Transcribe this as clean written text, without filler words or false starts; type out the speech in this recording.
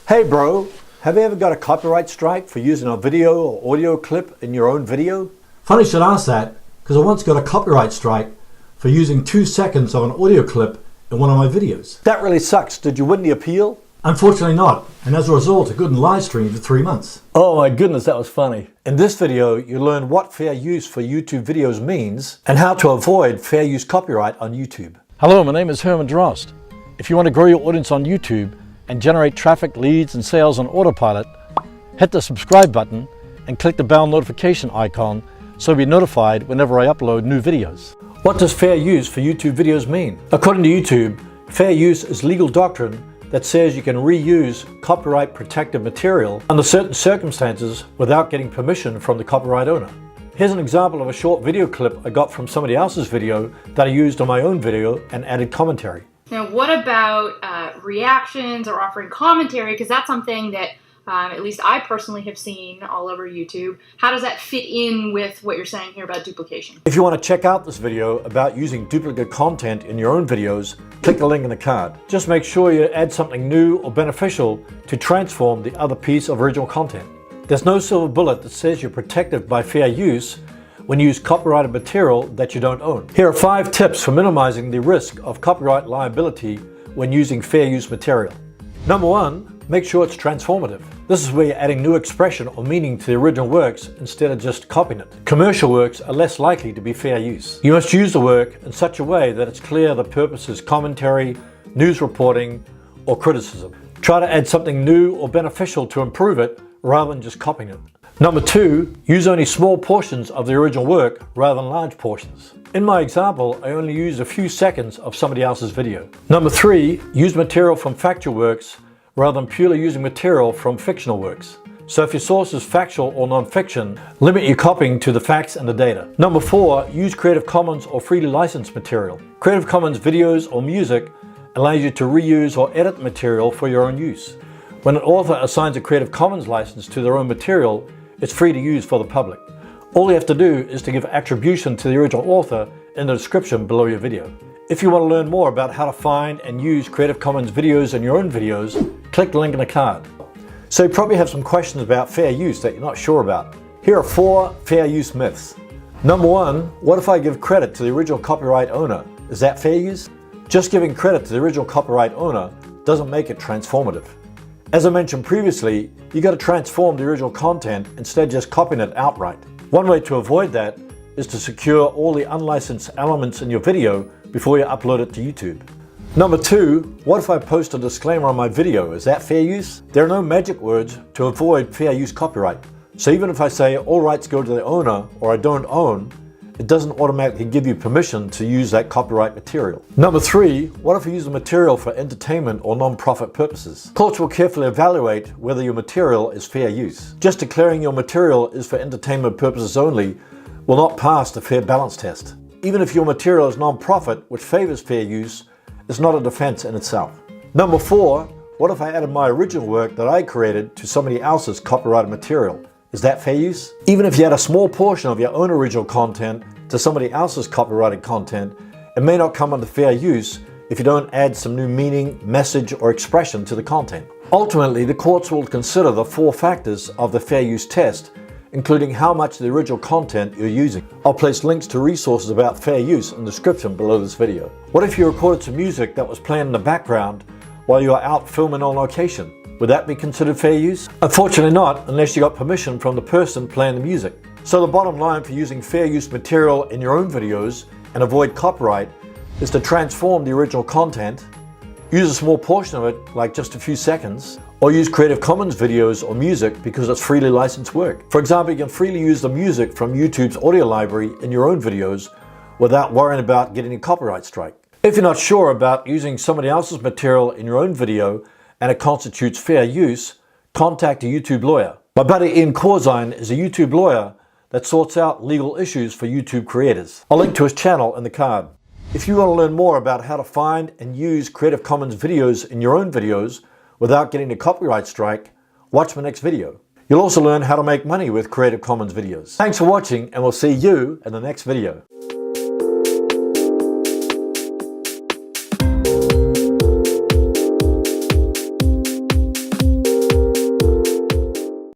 Hey bro, have you ever got a copyright strike for using a video or audio clip in your own video? Funny you should ask that, because I once got a copyright strike for using 2 seconds of an audio clip in one of my videos. That really sucks. Did you win the appeal? Unfortunately not, and as a result I couldn't live stream for 3 months. Oh my goodness, that was funny. In this video, you learn what fair use for YouTube videos means and how to avoid fair use copyright on YouTube. Hello, my name is Herman Drost. If you want to grow your audience on YouTube and generate traffic, leads, and sales on autopilot, hit the subscribe button and click the bell notification icon so you'll be notified whenever I upload new videos. What does fair use for YouTube videos mean? According to YouTube, fair use is legal doctrine that says you can reuse copyright protected material under certain circumstances without getting permission from the copyright owner. Here's an example of a short video clip I got from somebody else's video that I used on my own video and added commentary. Now, what about reactions or offering commentary? Because that's something that at least I personally have seen all over YouTube. How does that fit in with what you're saying here about duplication? If you want to check out this video about using duplicate content in your own videos, click the link in the card. Just make sure you add something new or beneficial to transform the other piece of original content. There's no silver bullet that says you're protected by fair use when you use copyrighted material that you don't own. Here are 5 tips for minimizing the risk of copyright liability when using fair use material. Number 1, make sure it's transformative. This is where you're adding new expression or meaning to the original works instead of just copying it. Commercial works are less likely to be fair use. You must use the work in such a way that it's clear the purpose is commentary, news reporting, or criticism. Try to add something new or beneficial to improve it rather than just copying it. Number 2, use only small portions of the original work rather than large portions. In my example, I only used a few seconds of somebody else's video. Number 3, use material from factual works rather than purely using material from fictional works. So if your source is factual or non-fiction, limit your copying to the facts and the data. Number 4, use Creative Commons or freely licensed material. Creative Commons videos or music allows you to reuse or edit material for your own use. When an author assigns a Creative Commons license to their own material, it's free to use for the public. All you have to do is to give attribution to the original author in the description below your video. If you want to learn more about how to find and use Creative Commons videos in your own videos, click the link in the card. So you probably have some questions about fair use that you're not sure about. Here are 4 fair use myths. Number 1, what if I give credit to the original copyright owner? Is that fair use? Just giving credit to the original copyright owner doesn't make it transformative. As I mentioned previously, you got to transform the original content instead of just copying it outright. One way to avoid that is to secure all the unlicensed elements in your video before you upload it to YouTube. Number 2, what if I post a disclaimer on my video? Is that fair use? There are no magic words to avoid fair use copyright. So even if I say all rights go to the owner or I don't own, it doesn't automatically give you permission to use that copyright material. Number 3, what if you use the material for entertainment or non-profit purposes? Courts will carefully evaluate whether your material is fair use. Just declaring your material is for entertainment purposes only will not pass the fair balance test. Even if your material is non-profit, which favors fair use, it's not a defense in itself. Number 4, what if I added my original work that I created to somebody else's copyrighted material? Is that fair use? Even if you add a small portion of your own original content to somebody else's copyrighted content, it may not come under fair use if you don't add some new meaning, message, or expression to the content. Ultimately, the courts will consider the 4 factors of the fair use test, including how much of the original content you're using. I'll place links to resources about fair use in the description below this video. What if you recorded some music that was playing in the background while you are out filming on location? Would that be considered fair use? Unfortunately not, unless you got permission from the person playing the music. So the bottom line for using fair use material in your own videos and avoid copyright is to transform the original content, use a small portion of it, like just a few seconds, or use Creative Commons videos or music because it's freely licensed work. For example, you can freely use the music from YouTube's audio library in your own videos without worrying about getting a copyright strike. If you're not sure about using somebody else's material in your own video and it constitutes fair use, contact a YouTube lawyer. My buddy Ian Corzine is a YouTube lawyer that sorts out legal issues for YouTube creators. I'll link to his channel in the card. If you want to learn more about how to find and use Creative Commons videos in your own videos without getting a copyright strike, watch my next video. You'll also learn how to make money with Creative Commons videos. Thanks for watching, and we'll see you in the next video.